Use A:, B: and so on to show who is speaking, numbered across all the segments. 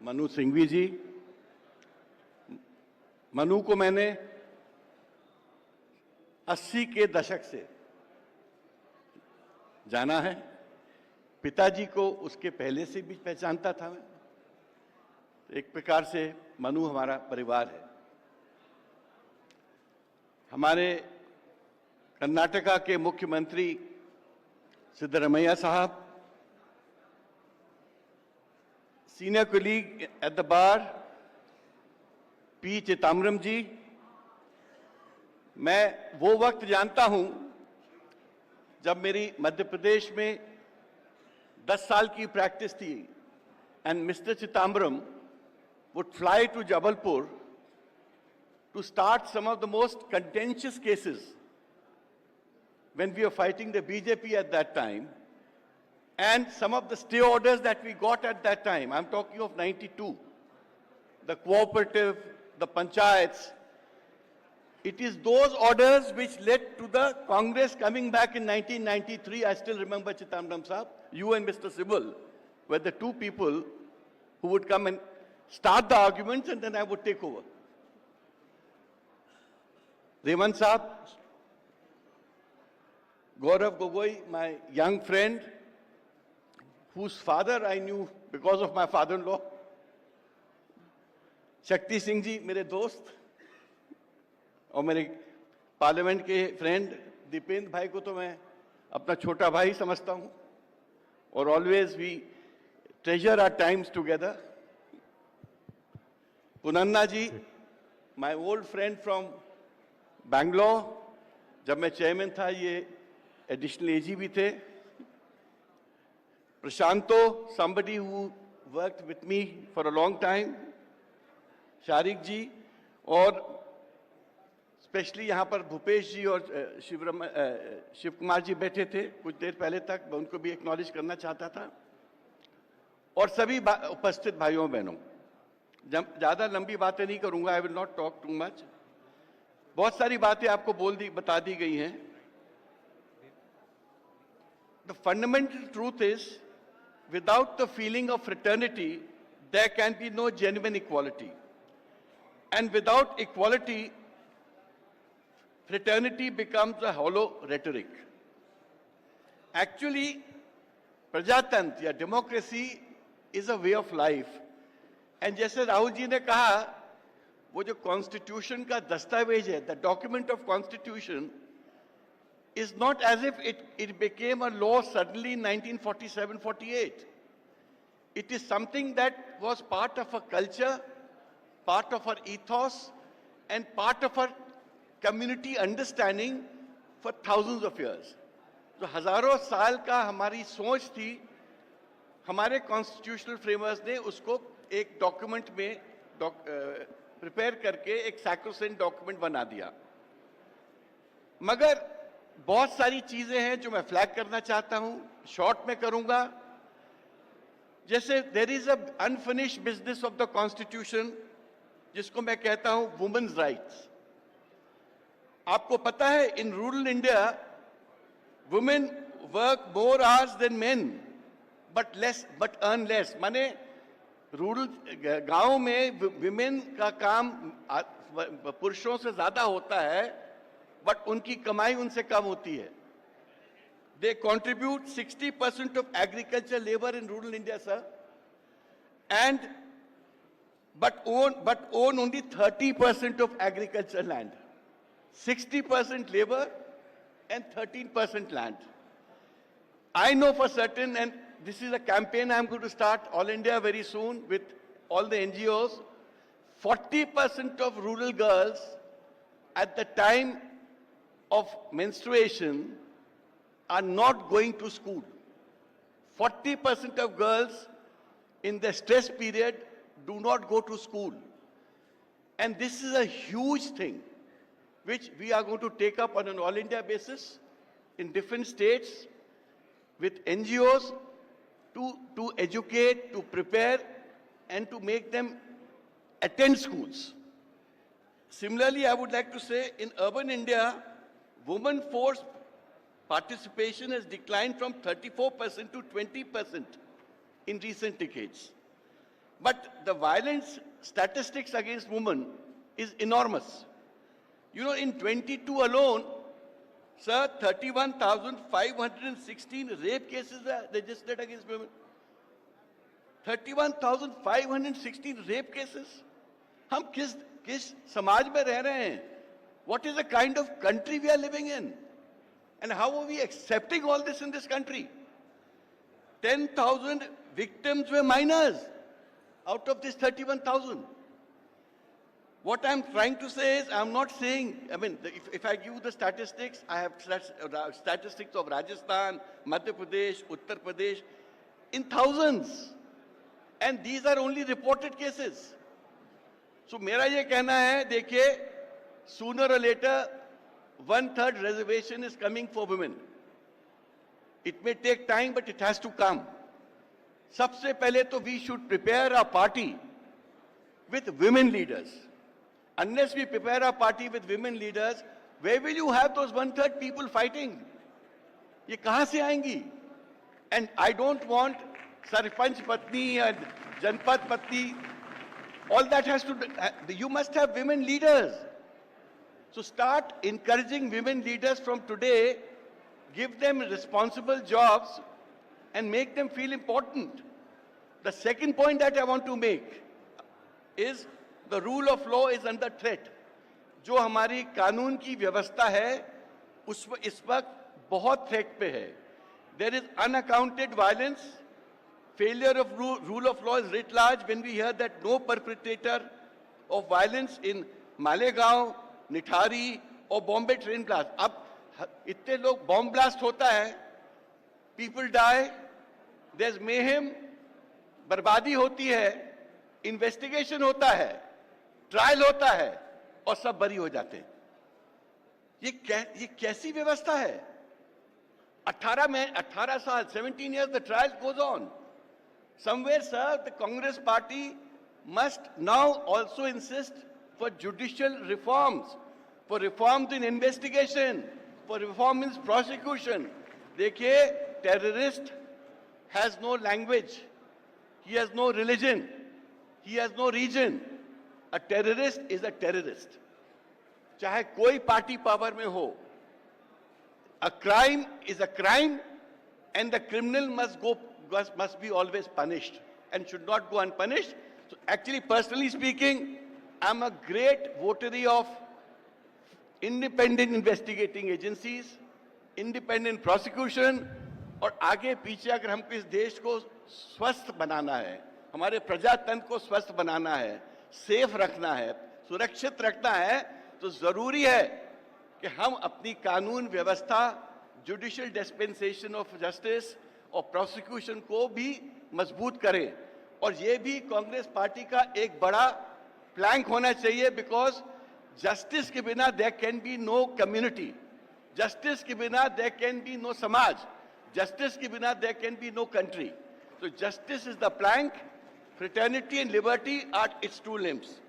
A: मनु सिंघवी जी। मनु को मैंने 80 के दशक से जाना है। पिताजी को उसके पहले से भी पहचानता था मैं। एक प्रकार से मनु हमारा परिवार है। हमारे कर्नाटका के मुख्यमंत्री सिद्धरमैया साहब, senior colleague at the bar P Chidambaram ji. मैं वो वक्त जानता हूं जब मेरी मध्य प्रदेश में 10 साल की प्रैक्टिस थी, and mister Chidambaram would fly to Jabalpur to start some of the most contentious cases when we were fighting the BJP at that time, and some of the stay orders that we got at that time. I'm talking of 92, the cooperative, the panchayats. It is those orders which led to the Congress coming back in 1993. I still remember, Chitamram Sahab, you and Mr. Sibal were the two people who would come and start the arguments, and then I would take over. Reman Sahab, Gaurav Gogoi, my young friend, whose father I knew because of my father-in-law. Shakti Singh ji मेरे दोस्त, और मेरे parliament के friend Dipendra भाई को तो मैं अपना छोटा भाई समझता हूं, और always we treasure our times together. Ponnanna ji, my old friend from Bangalore, जब मैं चेयरमैन था ये एडिशनल एजी भी थे। Prashanto, somebody who worked with me for a long time, Shariq जी, और स्पेशली यहाँ पर भूपेश जी और शिव कुमार जी बैठे थे कुछ देर पहले तक, मैं उनको भी एक्नॉलेज करना चाहता था, और सभी उपस्थित भाइयों बहनों। ज्यादा लंबी बातें नहीं करूंगा, I will not talk too much. बहुत सारी बातें आपको बता दी गई हैं। The fundamental truth is, without the feeling of fraternity there can be no genuine equality, and without equality fraternity becomes a hollow rhetoric. Actually, प्रजातंत्र या democracy is a way of life. And जैसे राहुल जी ने कहा, वो जो constitution का दस्तावेज है, the document of constitution is not as if it became a law suddenly in 1947-48. It is something that was part of a culture, part of our ethos, and part of our community understanding for thousands of years. जो हजारों साल का हमारी सोच थी, हमारे constitutional framework ने उसको एक डॉक्यूमेंट में प्रिपेयर करके एक सैक्रोसेंट डॉक्यूमेंट बना दिया। मगर बहुत सारी चीजें हैं जो मैं फ्लैग करना चाहता हूं, शॉर्ट में करूंगा। जैसे there is a unfinished business of the constitution, जिसको मैं कहता हूं वुमेन्स राइट्स। आपको पता है, in rural India women work more hours than men but earn less. माने रूरल गांव में विमेन का काम पुरुषों से ज्यादा होता है, बट उनकी कमाई उनसे कम होती है। They contribute 60% of agriculture labour in rural India sir, and but own only 30% of agriculture land. 60% labor and 13% land. I know for certain, and this is a campaign I'm going to start all India very soon with all the NGOs, 40% of rural girls at the time of menstruation are not going to school. 40% of girls in the stress period do not go to school. And this is a huge thing, which we are going to take up on an all India basis in different states with NGOs to educate, to prepare, and to make them attend schools. Similarly, I would like to say, in urban India, women force participation has declined from 34% to 20% in recent decades. But the violence statistics against women is enormous. You know, in 22 alone, sir, 31,516 rape cases were registered against women. 31,516 rape cases. हम किस समाज में रह रहे हैं? What is the kind of country we are living in? And how are we accepting all this in this country? 10,000 victims were minors out of this 31,000. What I'm trying to say is, I'm not saying, I mean, if I give you the statistics, I have statistics of Rajasthan, Madhya Pradesh, Uttar Pradesh, in thousands. And these are only reported cases. So मेरा ये कहना है, देखिए, sooner or later, 1/3 reservation is coming for women. It may take time, but it has to come. सबसे पहले तो we should prepare our party with women leaders. Unless we prepare our party with women leaders, where will you have those 1/3 people fighting? ये कहाँ से आएंगी? And I don't want Sarpanch Patni and Janpad Patni. All that has to, you must have women leaders. So start encouraging women leaders from today, give them responsible jobs and make them feel important. The second point that I want to make is the rule of law is under threat. जो हमारी कानून की व्यवस्था है, इस वक्त बहुत threat पे है. There is unaccounted violence. Failure of rule of law is writ large when we hear that no perpetrator of violence in Malegaon, Nithari or Bombay train blast. अब इतने लोग bomb blast होता है, people die, there's mayhem, बर्बादी होती है, investigation होता है, trial होता है और सब बरी हो जाते हैं. ये कैसी व्यवस्था है? 18 साल, 17 years, the trial goes on. Somewhere, sir, the Congress party must now also insist for judicial reforms, for reforms in investigation, for reform in prosecution. देखिए, terrorist has no language, he has no religion, he has no region. A terrorist is a terrorist. चाहे कोई party power में हो, a crime is a crime, and the criminal must be always punished and should not go unpunished. So actually, personally speaking, I'm a great votary of independent investigating agencies, independent prosecution, और आगे पीछे अगर हमको इस देश को स्वस्थ बनाना है, हमारे प्रजातंत्र को स्वस्थ बनाना है, सेफ रखना है, सुरक्षित रखना है, तो जरूरी है कि हम अपनी कानून व्यवस्था, जुडिशियल डिस्पेंसेशन ऑफ जस्टिस और प्रोसिक्यूशन को भी मजबूत करें. और ये भी कांग्रेस पार्टी का एक बड़ा प्लैंक होना चाहिए, बिकॉज जस्टिस के बिना there can be no community, justice के बिना देयर कैन बी नो समाज, जस्टिस के बिना there can be no country. So justice is the plank, fraternity and liberty are its two limbs.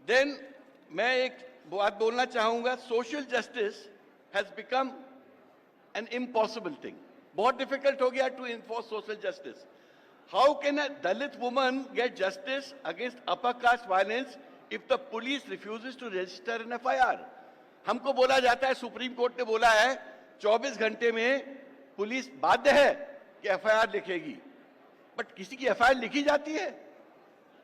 A: Then मैं एक बात बोलना चाहूंगा, social justice has become an impossible thing. बहुत difficult हो गया to enforce social justice. How can a Dalit woman get justice against upper caste violence if the police refuses to register an FIR? हमको बोला जाता है, supreme court ने बोला है 24 घंटे में पुलिस बाध्य है कि FIR लिखेगी, बट किसी की FIR लिखी जाती है?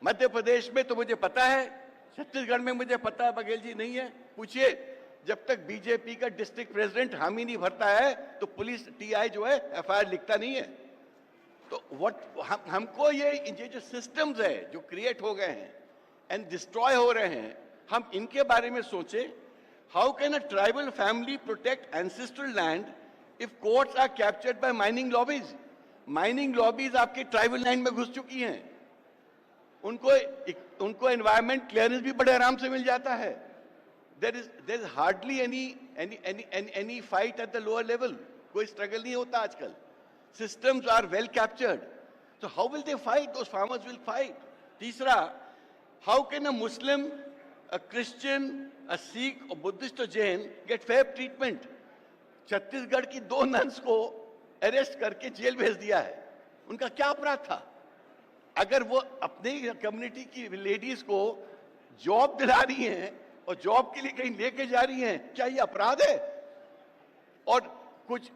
A: मध्य प्रदेश में तो मुझे पता है, छत्तीसगढ़ में मुझे पता है, बघेल जी नहीं है, पूछिए. जब तक बीजेपी का डिस्ट्रिक्ट प्रेसिडेंट हामी नहीं भरता है तो पुलिस TI जो है FIR लिखता नहीं है. तो हमको ये जो सिस्टम्स है जो क्रिएट हो गए हैं एंड डिस्ट्रॉय हो रहे हैं, हम इनके बारे में सोचें. How can a tribal family protect ancestral land if courts are captured by mining lobbies? Mining lobbies आपके ट्राइबल लैंड में घुस चुकी हैं, उनको एनवायरमेंट क्लियरेंस भी बड़े आराम से मिल जाता है. there is hardly any fight at the lower level. कोई स्ट्रगल नहीं होता आजकल. Systems are well captured. So how will they fight? Those farmers will fight. तीसरा, how can a Muslim, a Christian, a Sikh, or Buddhist or Jain get fair treatment? Chhattisgarh की 2 nuns को arrest करके jail भेज दिया है. उनका क्या अपराध था? अगर वो अपने कम्युनिटी की लेडीज को जॉब दिला रही हैं और जॉब के लिए कहीं लेके जा रही हैं, क्या ये अपराध है? और कुछ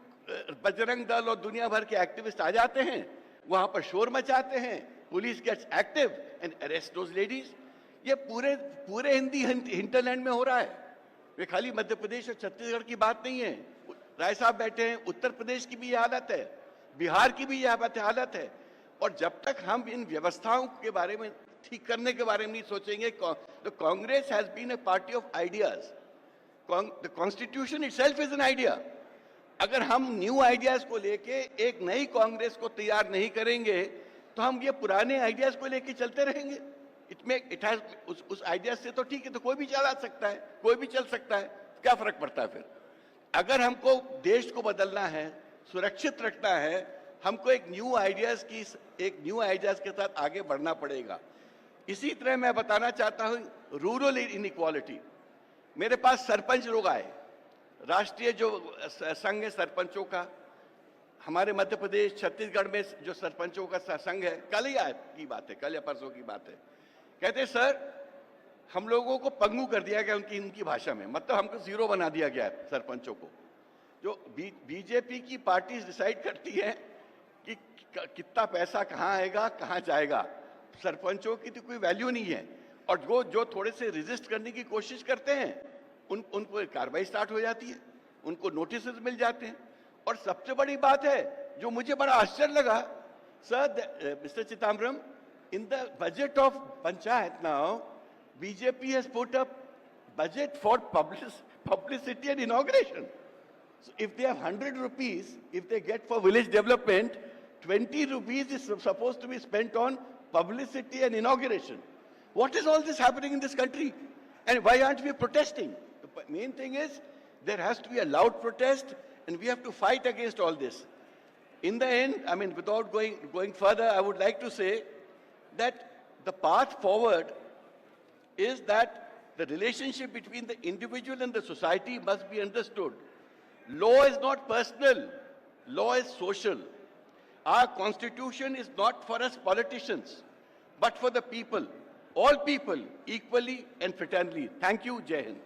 A: बजरंग दल और दुनिया भर के एक्टिविस्ट आ जाते हैं, वहां पर शोर मचाते हैं, police gets active and arrest those ladies. ये पूरे हिंदी हिंटरलैंड में हो रहा है। ये खाली मध्य प्रदेश और छत्तीसगढ़ की बात नहीं है। राय साहब बैठे हैं, उत्तर प्रदेश की भी ये हालत है, बिहार की भी यह हालत है। और जब तक हम इन व्यवस्थाओं के बारे में ठीक करने के बारे में नहीं सोचेंगे, तो Congress has been a party of ideas. The constitution itself is an idea. अगर हम न्यू आइडियाज को लेके एक नई कांग्रेस को तैयार नहीं करेंगे, तो हम ये पुराने आइडियाज को लेके चलते रहेंगे। उस आइडिया से तो ठीक है, तो कोई भी चला सकता है, कोई भी चल सकता है, क्या फर्क पड़ता है फिर? अगर हमको देश को बदलना है, सुरक्षित रखना है, हमको एक न्यू आइडियाज के साथ आगे बढ़ना पड़ेगा। इसी तरह मैं बताना चाहता हूं रूरल इनइक्वालिटी। मेरे पास सरपंच लोग आए, राष्ट्रीय जो संघ है सरपंचों का, हमारे मध्य प्रदेश छत्तीसगढ़ में जो सरपंचों का संघ है, कल ही की बात है, कल या परसों की बात है। कहते सर हम लोगों को पंगु कर दिया गया, उनकी भाषा में, मतलब हमको जीरो बना दिया गया है सरपंचों को। जो बीजेपी की पार्टी डिसाइड करती है कि कितना पैसा कहाँ आएगा, कहाँ जाएगा, सरपंचों की तो कोई वैल्यू नहीं है। और जो थोड़े से रेजिस्ट करने की कोशिश करते हैं, उनको कार्रवाई स्टार्ट हो जाती है, उनको नोटिस मिल जाते हैं। और सबसे बड़ी बात है जो मुझे बड़ा आश्चर्य लगा, sir mister Chidambaram, in the budget of Panchayat now, BJP has put up budget for publicity and inauguration. So if they have 100 rupees, if they get for village development, 20 rupees is supposed to be spent on publicity and inauguration. What is all this happening in this country? And why aren't we protesting? The main thing is there has to be a loud protest, and we have to fight against all this. In the end, I mean, without going further, I would like to say that the path forward is that the relationship between the individual and the society must be understood. Law is not personal, law is social. Our constitution is not for us politicians, but for the people, all people, equally and fraternally. Thank you, Jai Hind.